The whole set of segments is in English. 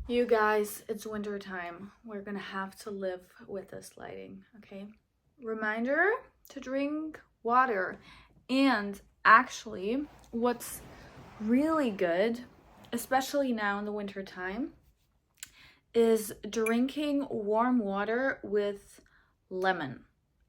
You guys, it's winter time. We're gonna have to live with this lighting, okay? Reminder to drink water. And actually, what's really good, especially now in the winter time, is drinking warm water with lemon,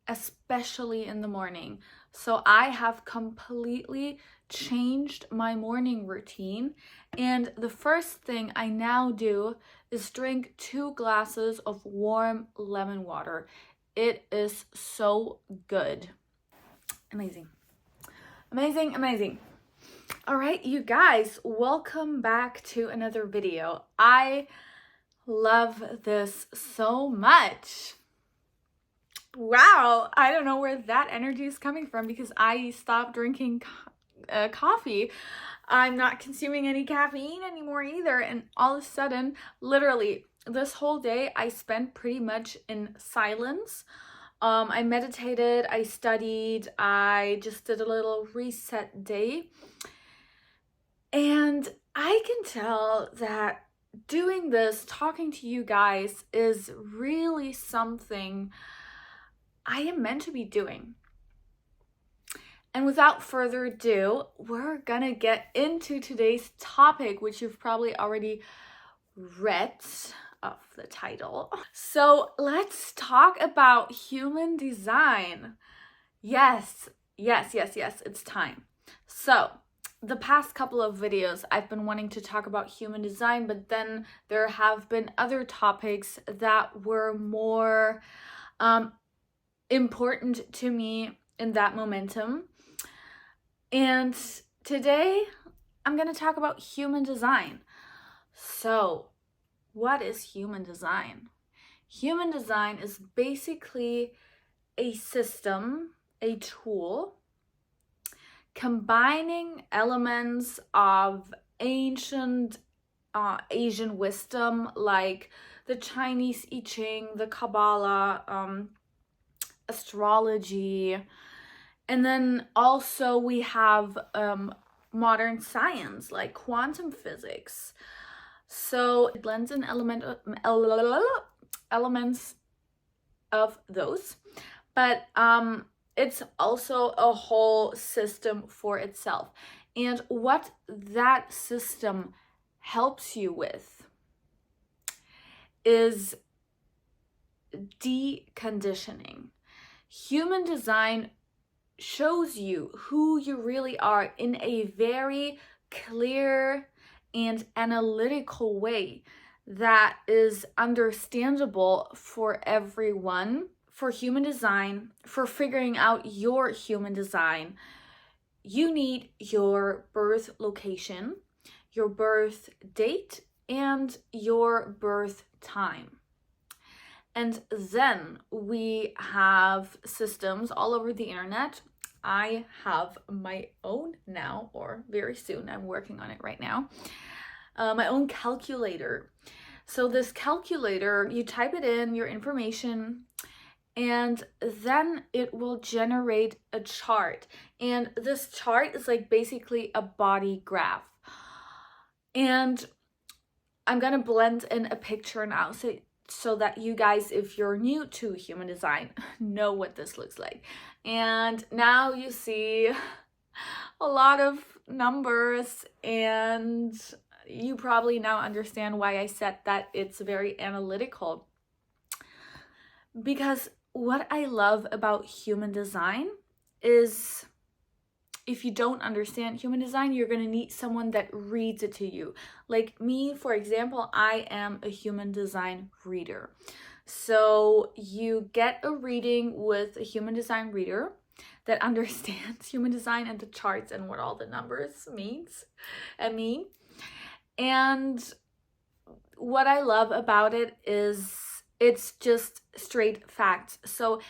especially in the morning. So I have completely changed my morning routine, and the first thing I now do is drink 2 glasses of warm lemon water. It is so good. Amazing. Amazing, amazing. All right, you guys, welcome back to another video. I love this so much. Wow, I don't know where that energy is coming from because I stopped drinking coffee. I'm not consuming any caffeine anymore either. And all of a sudden, literally, this whole day I spent pretty much in silence. I meditated, I studied, I just did a little reset day. And I can tell that doing this, talking to you guys, is really something I am meant to be doing. And without further ado, we're gonna get into today's topic, which you've probably already read off the title. So let's talk about human design. Yes, it's time. So the past couple of videos, I've been wanting to talk about human design, but then there have been other topics that were more important to me in that momentum. And today I'm going to talk about human design. So, what is human design? Human design is basically a system, a tool, combining elements of ancient Asian wisdom like the Chinese I Ching, the Kabbalah, astrology, and then also we have modern science like quantum physics. So it blends in elements of those, but it's also a whole system for itself. And what that system helps you with is deconditioning. Human design shows you who you really are in a very clear and analytical way that is understandable for everyone. For human design, for figuring out your human design, you need your birth location, your birth date, and your birth time. And then we have systems all over the internet. I have my own now, or very soon, I'm working on it right now, my own calculator. So this calculator, you type it in, your information, and then it will generate a chart. And this chart is like basically a body graph. And I'm gonna blend in a picture now so that you guys, if you're new to human design, know what this looks like. And now you see a lot of numbers, and you probably now understand why I said that it's very analytical. Because what I love about human design is, if you don't understand human design, you're going to need someone that reads it to you. Like me, for example, I am a human design reader. So you get a reading with a human design reader that understands human design and the charts and what all the numbers mean. And what I love about it is it's just straight facts. So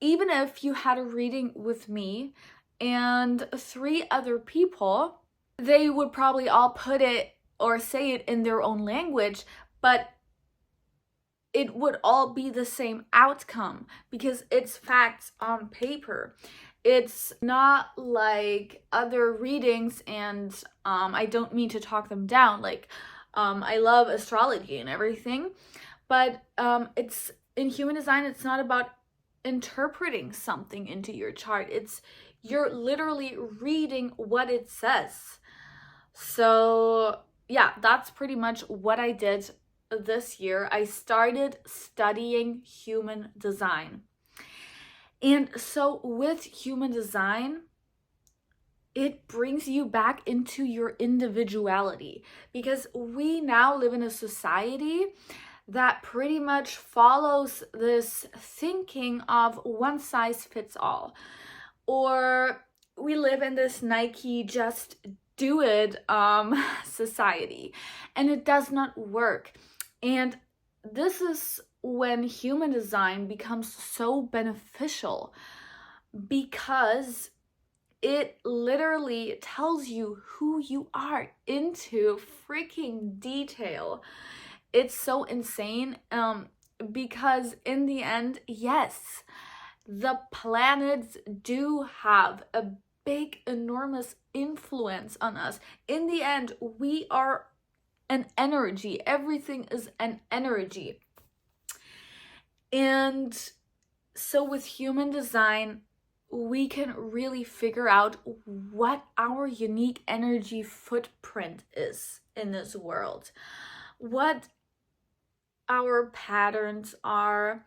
even if you had a reading with me and 3 other people, they would probably all put it or say it in their own language, but it would all be the same outcome because it's facts on paper. It's not like other readings, and I don't mean to talk them down. Like I love astrology and everything, but it's in human design, it's not about interpreting something into your chart. You're literally reading what it says. So yeah, that's pretty much what I did this year. I started studying human design. And so with human design, it brings you back into your individuality, because we now live in a society that pretty much follows this thinking of one size fits all. Or we live in this Nike just do it society, and it does not work. And this is when human design becomes so beneficial, because it literally tells you who you are into freaking detail. It's so insane, because in the end, yes, the planets do have a big, enormous influence on us. In the end, we are an energy. Everything is an energy. And so with human design, we can really figure out what our unique energy footprint is in this world, what our patterns are,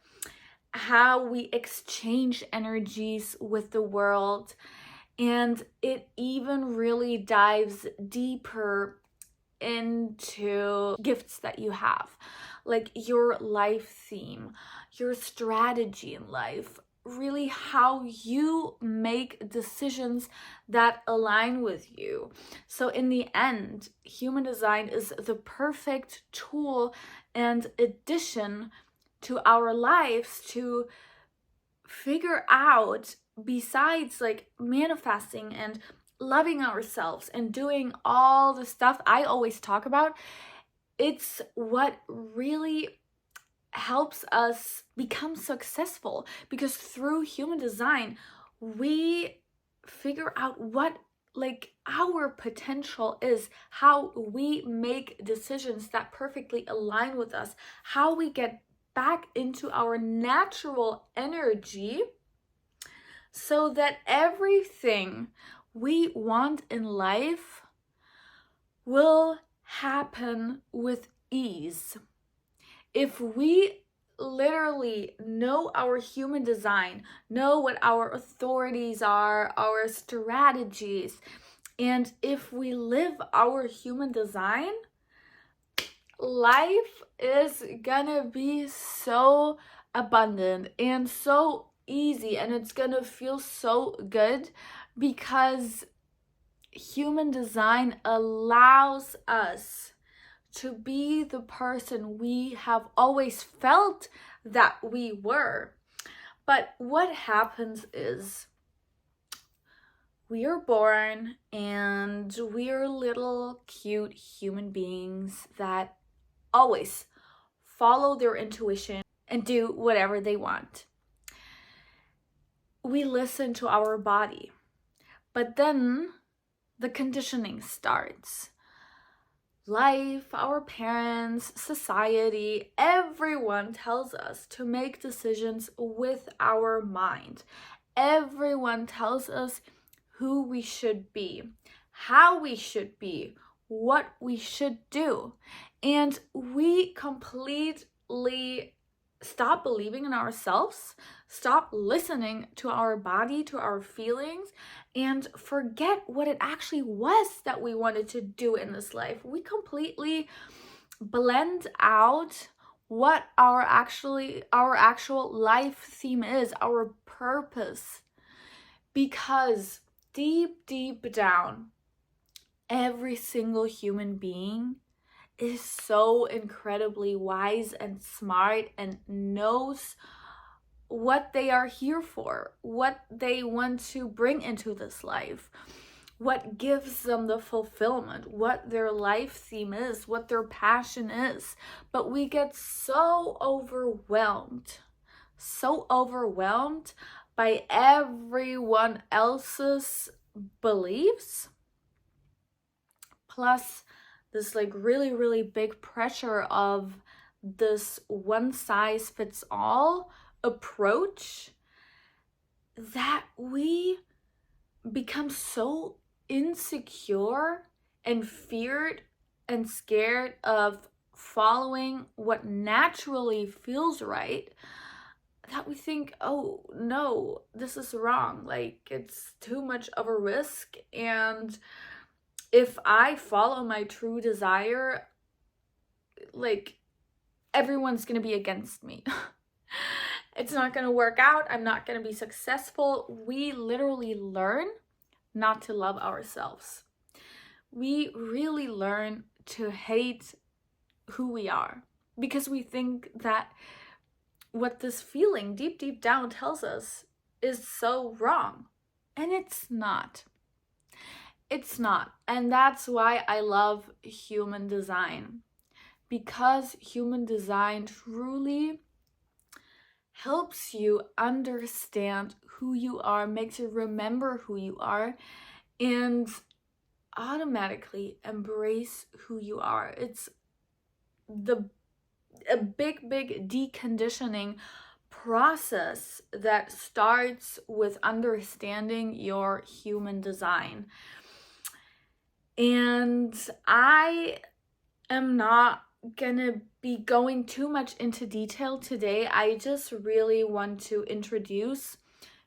how we exchange energies with the world. And it even really dives deeper into gifts that you have, like your life theme, your strategy in life, really how you make decisions that align with you. So in the end, human design is the perfect tool and addition to our lives to figure out, besides like manifesting and loving ourselves and doing all the stuff I always talk about, it's what really helps us become successful, because through human design we figure out what like our potential is, how we make decisions that perfectly align with us, how we get back into our natural energy, so that everything we want in life will happen with ease. If we literally know our human design, know what our authorities are, our strategies, and if we live our human design, life is gonna be so abundant and so easy, and it's gonna feel so good, because human design allows us to be the person we have always felt that we were. But what happens is, we are born and we are little cute human beings that always follow their intuition and do whatever they want. We listen to our body, but then the conditioning starts. Life, our parents, society, everyone tells us to make decisions with our mind. Everyone tells us who we should be, how we should be, what we should do. And we completely stop believing in ourselves, stop listening to our body, to our feelings, and forget what it actually was that we wanted to do in this life. We completely blend out what our actual life theme is, our purpose, because deep down, every single human being is so incredibly wise and smart and knows what they are here for, what they want to bring into this life, what gives them the fulfillment, what their life theme is, what their passion is. But we get so overwhelmed by everyone else's beliefs, plus this like really big pressure of this one size fits all approach, that we become so insecure and feared and scared of following what naturally feels right, that we think, oh no, this is wrong, like it's too much of a risk, and if I follow my true desire, like everyone's gonna be against me. It's not gonna work out, I'm not gonna be successful. We literally learn not to love ourselves. We really learn to hate who we are because we think that what this feeling deep down tells us is so wrong. And it's not. It's not. And that's why I love human design. Because human design truly helps you understand who you are, makes you remember who you are, and automatically embrace who you are. It's a big deconditioning process that starts with understanding your human design. And I am not gonna be going too much into detail today. I just really want to introduce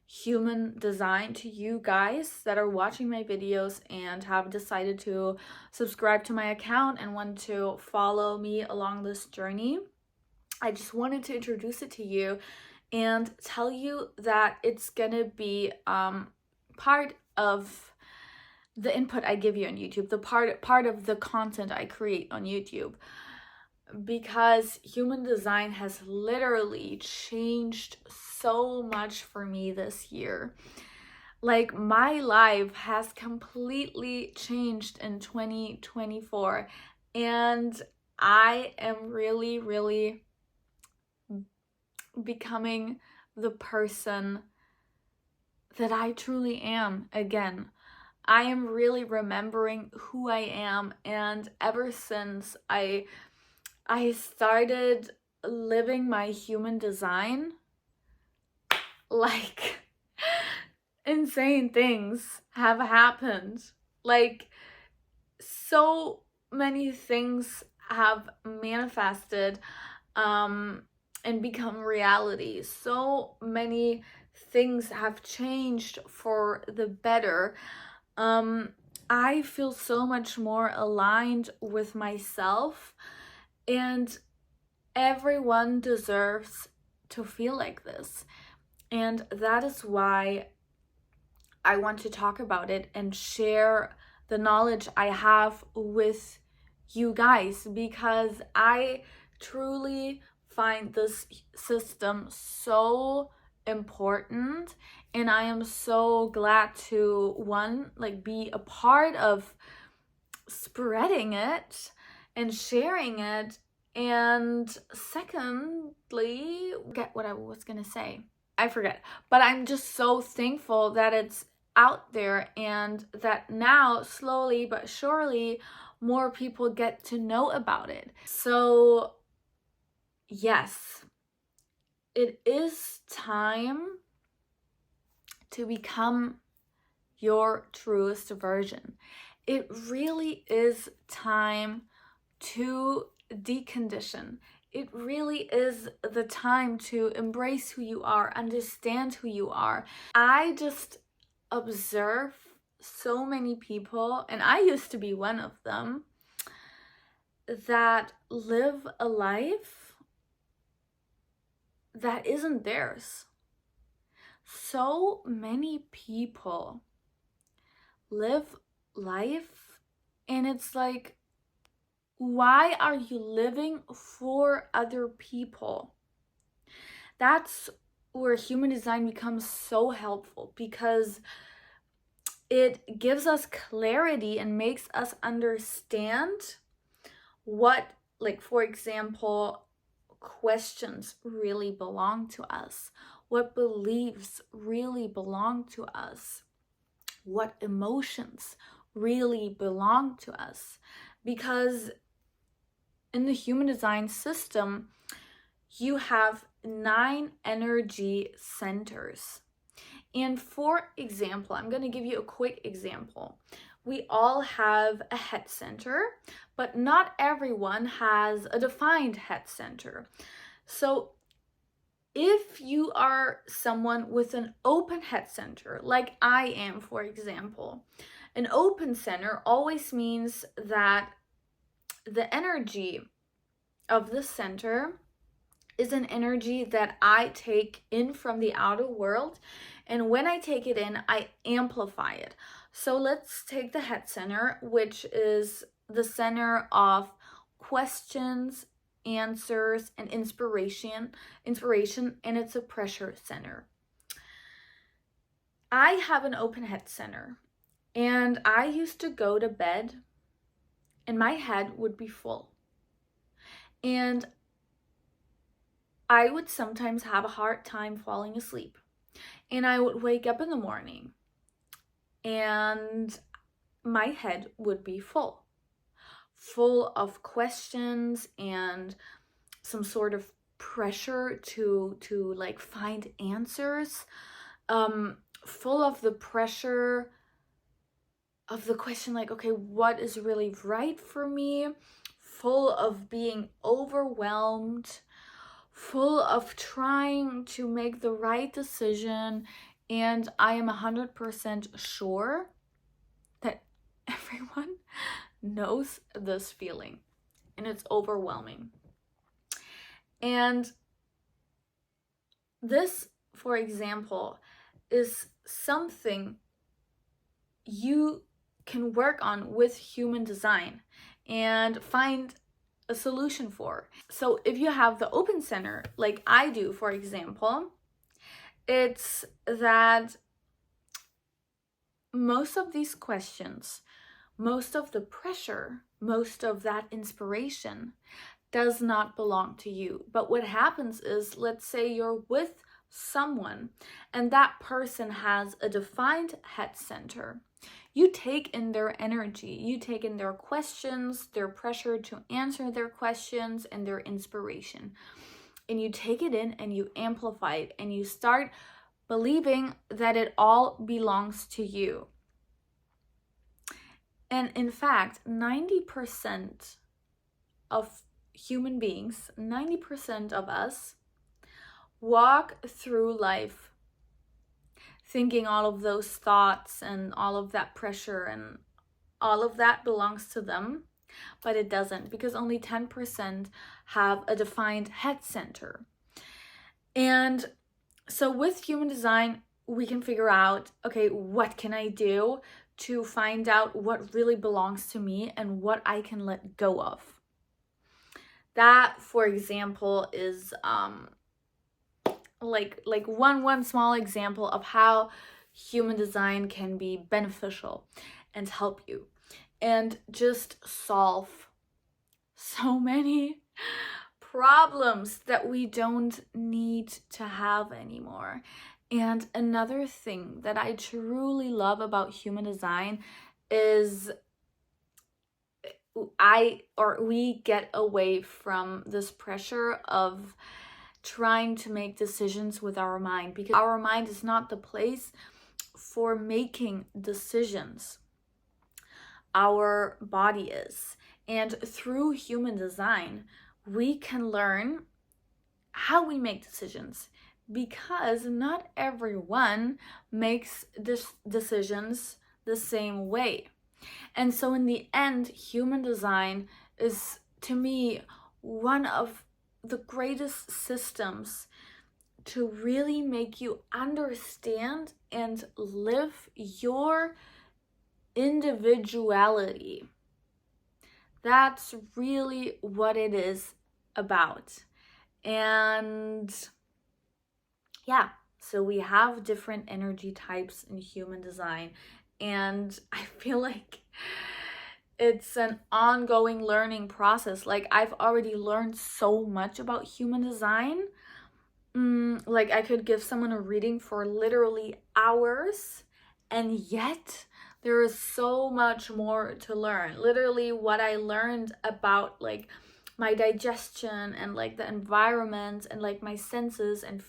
human design to you guys that are watching my videos and have decided to subscribe to my account and want to follow me along this journey. I just wanted to introduce it to you and tell you that it's gonna be part of the input I give you on YouTube, the part of the content I create on YouTube, because human design has literally changed so much for me this year. Like my life has completely changed in 2024, and I am really becoming the person that I truly am again. I am really remembering who I am, and ever since I started living my human design, like insane things have happened. Like so many things have manifested and become reality. So many things have changed for the better. I feel so much more aligned with myself, and everyone deserves to feel like this. And that is why I want to talk about it and share the knowledge I have with you guys, because I truly find this system so important, and I am so glad to be a part of spreading it and sharing it, and secondly, forget what I was gonna say. I forget, but I'm just so thankful that it's out there and that now slowly but surely more people get to know about it. So yes, it is time to become your truest version. It really is time to decondition. It really is the time to embrace who you are, understand who you are. I just observe so many people, and I used to be one of them, that live a life that isn't theirs. So many people live life, and it's like, why are you living for other people? That's where human design becomes so helpful, because it gives us clarity and makes us understand what, like, for example, questions really belong to us, what beliefs really belong to us, what emotions really belong to us. because in the human design system, you have 9 energy centers. And for example, I'm going to give you a quick example. We all have a head center, but not everyone has a defined head center. So if you are someone with an open head center, like I am, for example, an open center always means that the energy of the center is an energy that I take in from the outer world. And when I take it in, I amplify it. So let's take the head center, which is the center of questions, answers, and inspiration, and it's a pressure center. I have an open head center, and I used to go to bed and my head would be full. And I would sometimes have a hard time falling asleep. And I would wake up in the morning and my head would be full of questions and some sort of pressure to like find answers, full of the pressure of the question, like, okay, what is really right for me? Full of being overwhelmed, full of trying to make the right decision. And I am 100% sure that everyone knows this feeling, and it's overwhelming. And this, for example, is something you can work on with human design and find a solution for. So if you have the open center, like I do, for example, it's that most of these questions, most of the pressure, most of that inspiration does not belong to you. But what happens is, let's say you're with someone and that person has a defined head center. You take in their energy, you take in their questions, their pressure to answer their questions, and their inspiration. And you take it in and you amplify it, and you start believing that it all belongs to you. And in fact, 90% of human beings, 90% of us, walk through life thinking all of those thoughts and all of that pressure and all of that belongs to them, but it doesn't, because only 10% have a defined head center. And so with human design, we can figure out, okay, what can I do to find out what really belongs to me and what I can let go of? That, for example, is like one small example of how human design can be beneficial and help you and just solve so many problems that we don't need to have anymore. And another thing that I truly love about human design is we get away from this pressure of trying to make decisions with our mind, because our mind is not the place for making decisions. Our body is. And through human design, we can learn how we make decisions, because not everyone makes decisions the same way. And so in the end, human design is, to me, one of the greatest systems to really make you understand and live your individuality. That's really what it is about. And yeah, so we have different energy types in human design, and I feel like it's an ongoing learning process. Like, I've already learned so much about human design. Like, I could give someone a reading for literally hours, and yet there is so much more to learn. Literally what I learned about like my digestion and like the environment and like my senses and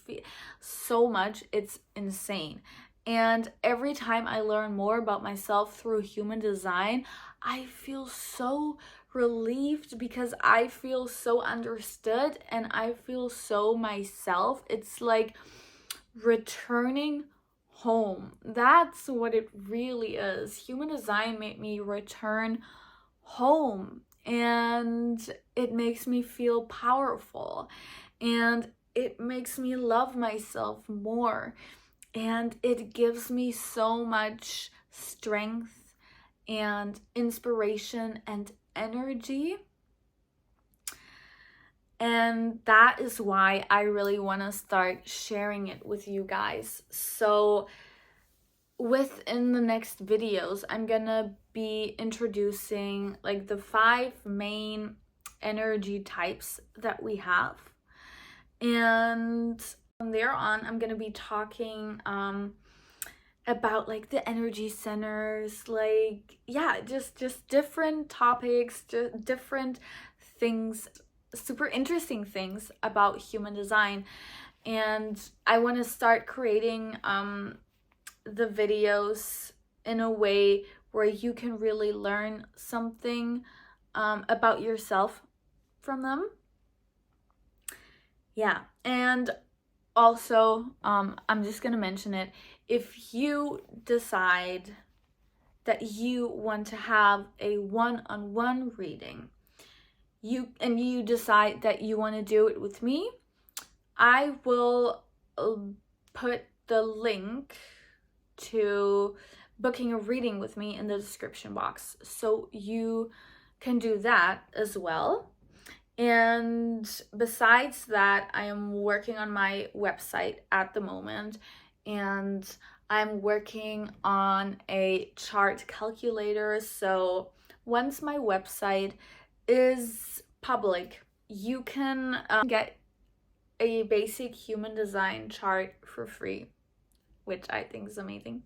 so much, it's insane. And every time I learn more about myself through human design, I feel so relieved because I feel so understood and I feel so myself. It's like returning home. That's what it really is. Human design made me return home, and it makes me feel powerful, and it makes me love myself more, and it gives me so much strength and inspiration and energy. And that is why I really want to start sharing it with you guys. So within the next videos, I'm gonna be introducing like the 5 main energy types that we have. And from there on, I'm gonna be talking about like the energy centers, like yeah, just different topics, just different things, super interesting things about human design. And I want to start creating the videos in a way where you can really learn something about yourself from them. Yeah, and also I'm just gonna mention it, if you decide that you want to have a one-on-one reading, you decide that you want to do it with me, I will put the link to booking a reading with me in the description box, so you can do that as well. And besides that, I am working on my website at the moment, and I'm working on a chart calculator. So once my website is public, you can get a basic human design chart for free, which I think is amazing.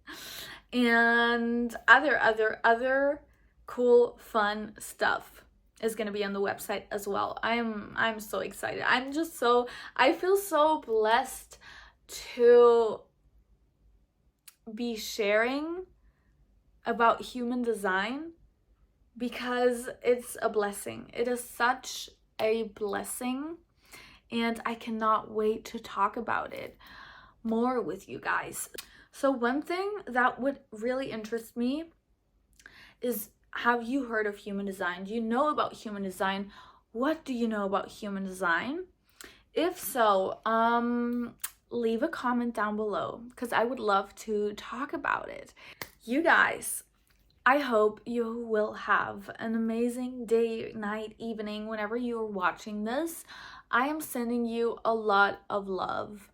And other cool, fun stuff is gonna be on the website as well. I'm so excited. I feel so blessed to be sharing about human design, because it's a blessing. It is such a blessing, and I cannot wait to talk about it more with you guys. So one thing that would really interest me is, have you heard of human design? Do you know about human design? What do you know about human design? If so, leave a comment down below, because I would love to talk about it. You guys, I hope you will have an amazing day, night, evening, whenever you are watching this. I am sending you a lot of love.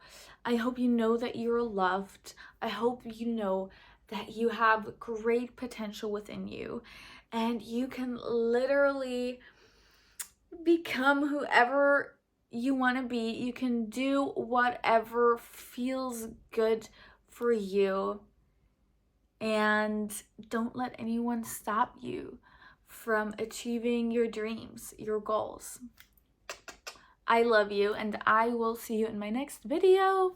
I hope you know that you're loved. I hope you know that you have great potential within you, and you can literally become whoever you want to be. You can do whatever feels good for you, and don't let anyone stop you from achieving your dreams, your goals. I love you, and I will see you in my next video.